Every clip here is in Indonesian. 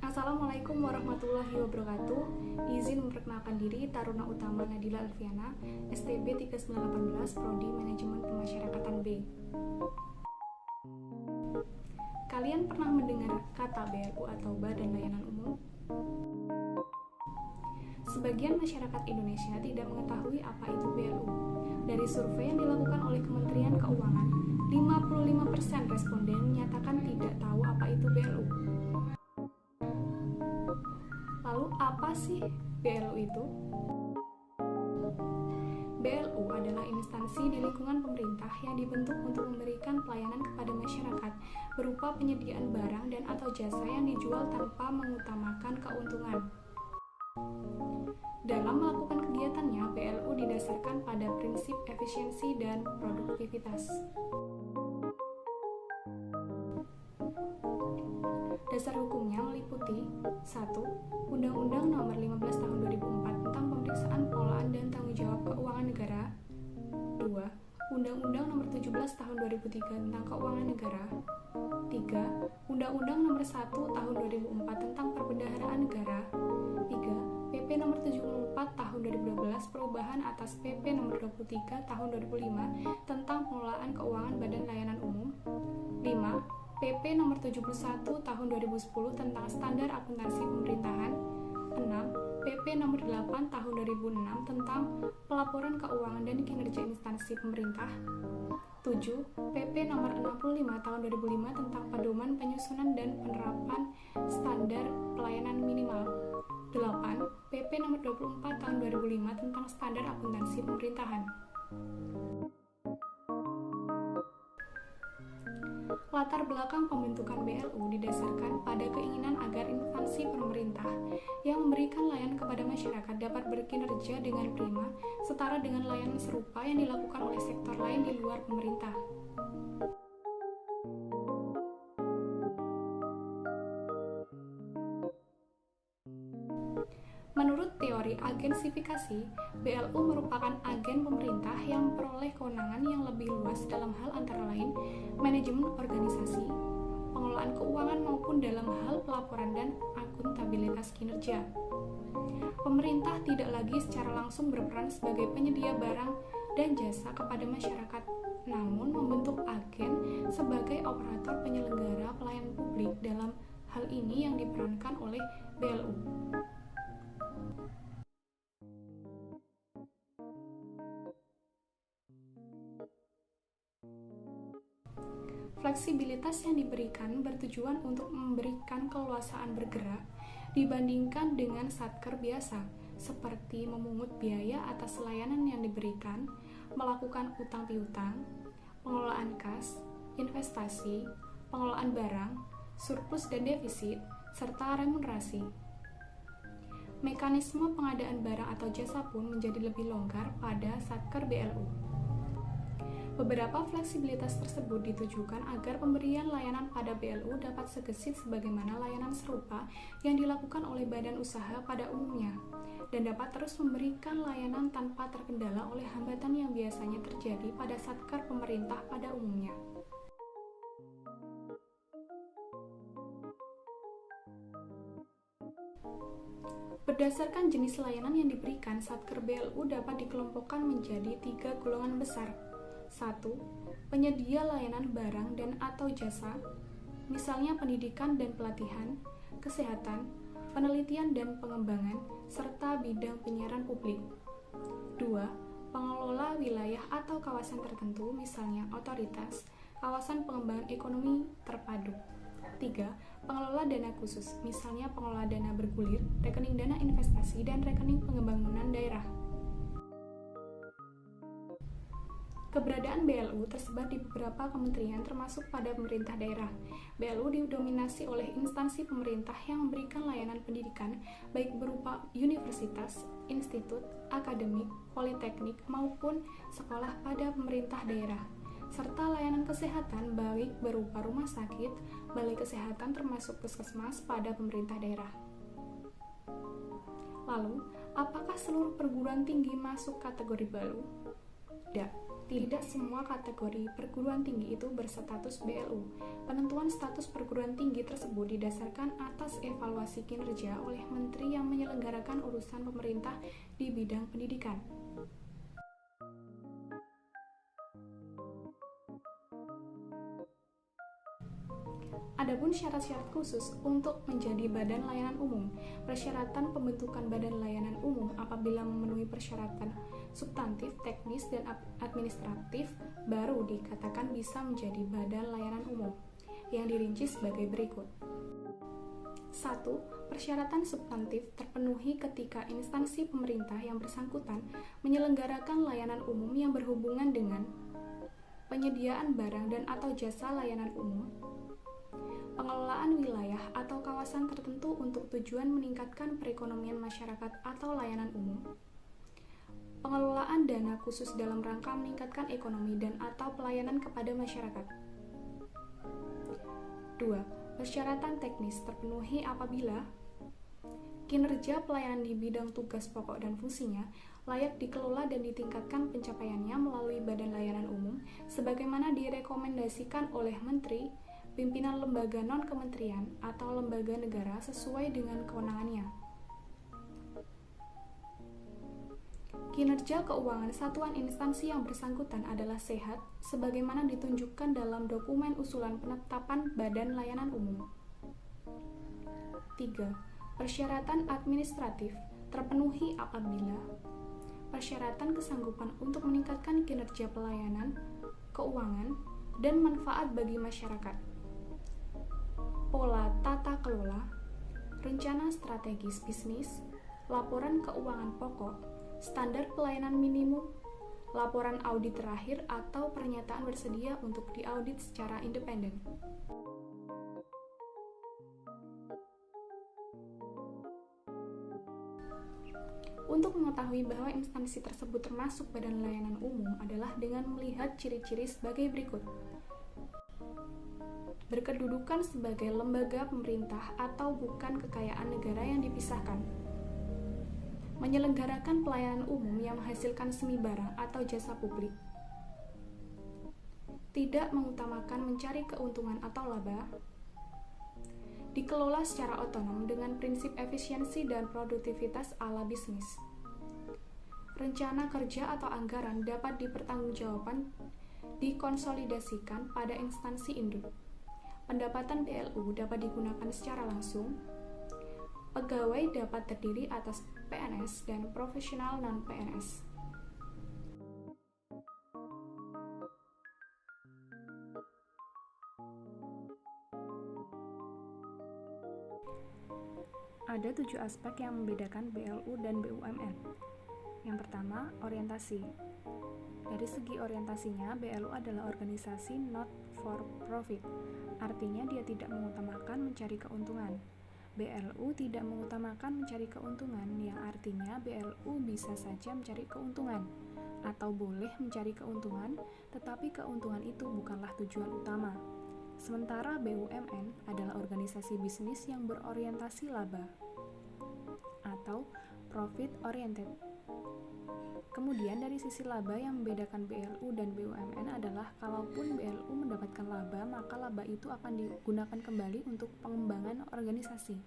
Assalamualaikum warahmatullahi wabarakatuh. Izin memperkenalkan diri, Taruna Utama Nadila Alfiana, STB 3918, Prodi Manajemen Pemasyarakatan B. Kalian pernah mendengar kata BLU atau Badan Layanan Umum? Sebagian masyarakat Indonesia tidak mengetahui apa itu BLU. Dari survei yang dilakukan oleh Kementerian Keuangan, 55% responden menyatakan tidak tahu apa itu BLU. Lalu apa sih BLU itu? BLU adalah instansi di lingkungan pemerintah yang dibentuk untuk memberikan pelayanan kepada masyarakat berupa penyediaan barang dan atau jasa yang dijual tanpa mengutamakan keuntungan. Dalam melakukan kegiatannya, BLU didasarkan pada prinsip efisiensi dan produktivitas. Dasar hukumnya meliputi 1. Undang-Undang Nomor 15 Tahun 2004 tentang pemeriksaan pengelolaan dan tanggung jawab keuangan negara. 2. Undang-Undang Nomor 17 Tahun 2003 tentang keuangan negara. 3. Undang-Undang Nomor 1 Tahun 2004 tentang perbendaharaan negara. 3. PP Nomor 74 Tahun 2012 perubahan atas PP Nomor 23 Tahun 2005 tentang pengelolaan keuangan Badan Layanan Umum. 5. PP Nomor 71 Tahun 2010 tentang Standar Akuntansi Pemerintahan. 6. PP Nomor 8 Tahun 2006 tentang Pelaporan Keuangan dan Kinerja Instansi Pemerintah. 7. PP Nomor 65 Tahun 2005 tentang Pedoman Penyusunan dan Penerapan Standar Pelayanan Minimal. 8. PP Nomor 24 Tahun 2005 tentang Standar Akuntansi Pemerintahan. Latar belakang pembentukan BLU didasarkan pada keinginan agar instansi pemerintah yang memberikan layanan kepada masyarakat dapat berkinerja dengan prima, setara dengan layanan serupa yang dilakukan oleh sektor lain di luar pemerintah. Menurut teori agensifikasi, BLU merupakan agen pemerintah yang memperoleh kewenangan yang lebih luas dalam hal antara lain manajemen organisasi, pengelolaan keuangan maupun dalam hal pelaporan dan akuntabilitas kinerja. Pemerintah tidak lagi secara langsung berperan sebagai penyedia barang dan jasa kepada masyarakat, namun membentuk agen sebagai operator penyelenggara pelayanan publik. Dalam hal ini yang diperankan oleh BLU. Fleksibilitas yang diberikan bertujuan untuk memberikan keleluasaan bergerak dibandingkan dengan satker biasa, seperti memungut biaya atas layanan yang diberikan, melakukan utang piutang, pengelolaan kas, investasi, pengelolaan barang, surplus dan defisit, serta remunerasi. Mekanisme pengadaan barang atau jasa pun menjadi lebih longgar pada satker BLU. Beberapa fleksibilitas tersebut ditujukan agar pemberian layanan pada BLU dapat segesit sebagaimana layanan serupa yang dilakukan oleh badan usaha pada umumnya, dan dapat terus memberikan layanan tanpa terkendala oleh hambatan yang biasanya terjadi pada satker pemerintah pada umumnya. Berdasarkan jenis layanan yang diberikan, satker BLU dapat dikelompokkan menjadi 3 golongan besar. 1. Penyedia layanan barang dan atau jasa, misalnya pendidikan dan pelatihan, kesehatan, penelitian dan pengembangan, serta bidang penyiaran publik. 2. Pengelola wilayah atau kawasan tertentu, misalnya otoritas, kawasan pengembangan ekonomi terpadu. 3. Pengelola dana khusus, misalnya pengelola dana bergulir, rekening dana investasi, dan rekening pengembangan daerah. Keberadaan BLU tersebar di beberapa kementerian termasuk pada pemerintah daerah. BLU didominasi oleh instansi pemerintah yang memberikan layanan pendidikan baik berupa universitas, institut, akademik, politeknik maupun sekolah pada pemerintah daerah, serta layanan kesehatan baik berupa rumah sakit, balai kesehatan termasuk puskesmas pada pemerintah daerah. Lalu, apakah seluruh perguruan tinggi masuk kategori BLU? Tidak semua kategori perguruan tinggi itu berstatus BLU. Penentuan status perguruan tinggi tersebut didasarkan atas evaluasi kinerja oleh menteri yang menyelenggarakan urusan pemerintah di bidang pendidikan. Adapun syarat-syarat khusus untuk menjadi badan layanan umum. Persyaratan pembentukan badan layanan umum apabila memenuhi persyaratan substantif, teknis, dan administratif baru dikatakan bisa menjadi badan layanan umum, yang dirinci sebagai berikut. 1. Persyaratan substantif terpenuhi ketika instansi pemerintah yang bersangkutan menyelenggarakan layanan umum yang berhubungan dengan penyediaan barang dan atau jasa layanan umum, pengelolaan wilayah atau kawasan tertentu untuk tujuan meningkatkan perekonomian masyarakat atau layanan umum, pengelolaan dana khusus dalam rangka meningkatkan ekonomi dan atau pelayanan kepada masyarakat. 2. Persyaratan teknis terpenuhi apabila kinerja pelayanan di bidang tugas pokok dan fungsinya layak dikelola dan ditingkatkan pencapaiannya melalui badan layanan umum sebagaimana direkomendasikan oleh menteri, pimpinan lembaga non-kementerian atau lembaga negara sesuai dengan kewenangannya. Kinerja keuangan satuan instansi yang bersangkutan adalah sehat, sebagaimana ditunjukkan dalam dokumen usulan penetapan Badan Layanan Umum. 3. Persyaratan administratif terpenuhi apabila persyaratan kesanggupan untuk meningkatkan kinerja pelayanan, keuangan, dan manfaat bagi masyarakat, pola tata kelola, rencana strategis bisnis, laporan keuangan pokok, standar pelayanan minimum, laporan audit terakhir atau pernyataan bersedia untuk diaudit secara independen. Untuk mengetahui bahwa instansi tersebut termasuk badan layanan umum adalah dengan melihat ciri-ciri sebagai berikut. Berkedudukan sebagai lembaga pemerintah atau bukan kekayaan negara yang dipisahkan. Menyelenggarakan pelayanan umum yang menghasilkan semi barang atau jasa publik. Tidak mengutamakan mencari keuntungan atau laba. Dikelola secara otonom dengan prinsip efisiensi dan produktivitas ala bisnis. Rencana kerja atau anggaran dapat dipertanggungjawabkan dikonsolidasikan pada instansi induk. Pendapatan BLU dapat digunakan secara langsung. Pegawai dapat terdiri atas PNS dan profesional non-PNS. Ada 7 aspek yang membedakan BLU dan BUMN. Yang pertama, orientasi. Dari segi orientasinya, BLU adalah organisasi not for profit. Artinya dia tidak mengutamakan mencari keuntungan. BLU tidak mengutamakan mencari keuntungan, yang artinya BLU bisa saja mencari keuntungan atau boleh mencari keuntungan, tetapi keuntungan itu bukanlah tujuan utama. Sementara BUMN adalah organisasi bisnis yang berorientasi laba atau profit oriented. Kemudian dari sisi laba yang membedakan BLU dan BUMN adalah kalaupun BLU mendapatkan laba, maka laba itu akan digunakan kembali untuk pengembangan organisasi.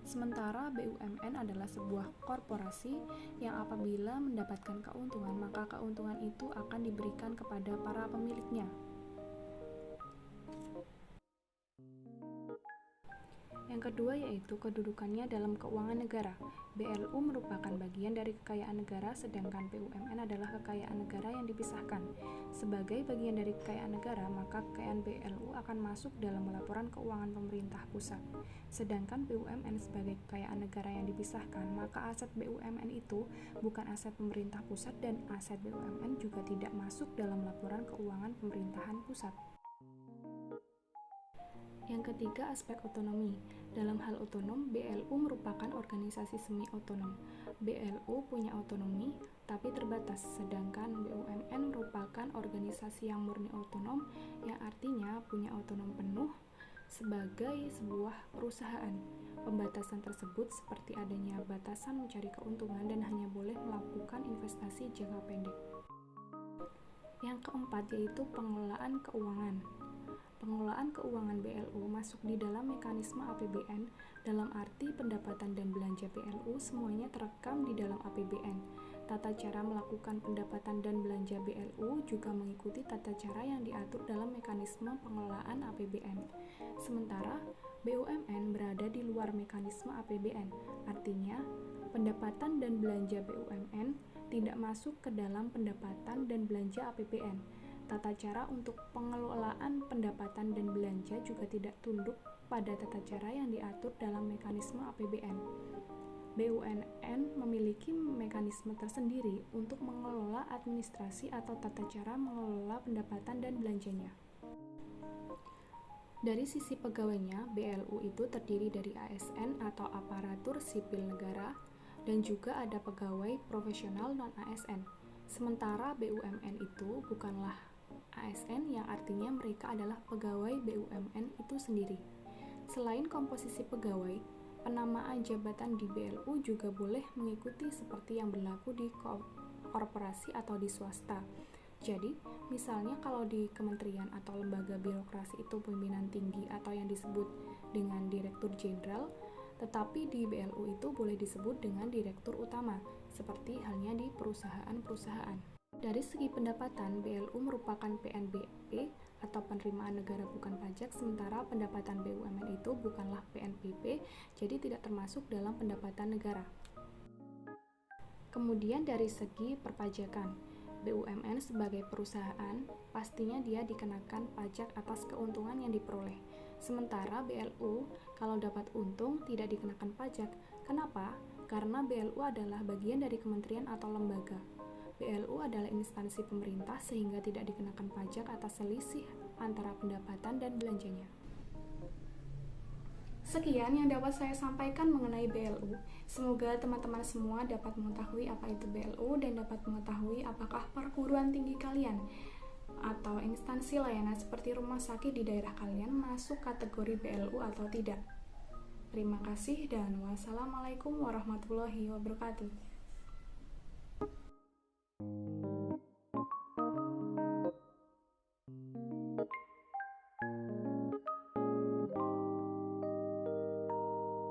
Sementara BUMN adalah sebuah korporasi yang apabila mendapatkan keuntungan, maka keuntungan itu akan diberikan kepada para pemiliknya. Yang kedua yaitu kedudukannya dalam keuangan negara. BLU merupakan bagian dari kekayaan negara, sedangkan BUMN adalah kekayaan negara yang dipisahkan. Sebagai bagian dari kekayaan negara, maka kekayaan BLU akan masuk dalam laporan keuangan pemerintah pusat. Sedangkan BUMN sebagai kekayaan negara yang dipisahkan, maka aset BUMN itu bukan aset pemerintah pusat dan aset BUMN juga tidak masuk dalam laporan keuangan pemerintahan pusat. Yang ketiga, aspek otonomi. Dalam hal otonom, BLU merupakan organisasi semi-otonom. BLU punya otonomi, tapi terbatas, sedangkan BUMN merupakan organisasi yang murni otonom, yang artinya punya otonom penuh sebagai sebuah perusahaan. Pembatasan tersebut seperti adanya batasan mencari keuntungan dan hanya boleh melakukan investasi jangka pendek. keempat yaitu pengelolaan keuangan. Pengelolaan keuangan BLU masuk di dalam mekanisme APBN, dalam arti pendapatan dan belanja BLU semuanya terekam di dalam APBN. Tata cara melakukan pendapatan dan belanja BLU juga mengikuti tata cara yang diatur dalam mekanisme pengelolaan APBN. Sementara BUMN berada di luar mekanisme APBN, artinya pendapatan dan belanja BUMN tidak masuk ke dalam pendapatan dan belanja APBN. Tata cara untuk pengelolaan pendapatan dan belanja juga tidak tunduk pada tata cara yang diatur dalam mekanisme APBN. BUMN memiliki mekanisme tersendiri untuk mengelola administrasi atau tata cara mengelola pendapatan dan belanjanya. Dari sisi pegawainya, BLU itu terdiri dari ASN atau aparatur sipil negara dan juga ada pegawai profesional non-ASN. Sementara BUMN itu bukanlah ASN yang artinya mereka adalah pegawai BUMN itu sendiri. Selain komposisi pegawai, penamaan jabatan di BLU juga boleh mengikuti seperti yang berlaku di korporasi atau di swasta. Jadi, misalnya kalau di kementerian atau lembaga birokrasi itu pimpinan tinggi atau yang disebut dengan direktur jenderal, tetapi di BLU itu boleh disebut dengan direktur utama, seperti halnya di perusahaan-perusahaan. Dari segi pendapatan, BLU merupakan PNBP atau penerimaan negara bukan pajak, sementara pendapatan BUMN itu bukanlah PNBP, jadi tidak termasuk dalam pendapatan negara. Kemudian dari segi perpajakan, BUMN sebagai perusahaan, pastinya dia dikenakan pajak atas keuntungan yang diperoleh. Sementara BLU, kalau dapat untung, tidak dikenakan pajak. Kenapa? Karena BLU adalah bagian dari kementerian atau lembaga. BLU adalah instansi pemerintah sehingga tidak dikenakan pajak atas selisih antara pendapatan dan belanjanya. Sekian yang dapat saya sampaikan mengenai BLU. Semoga teman-teman semua dapat mengetahui apa itu BLU dan dapat mengetahui apakah perguruan tinggi kalian atau instansi layanan seperti rumah sakit di daerah kalian masuk kategori BLU atau tidak. Terima kasih dan wassalamualaikum warahmatullahi wabarakatuh.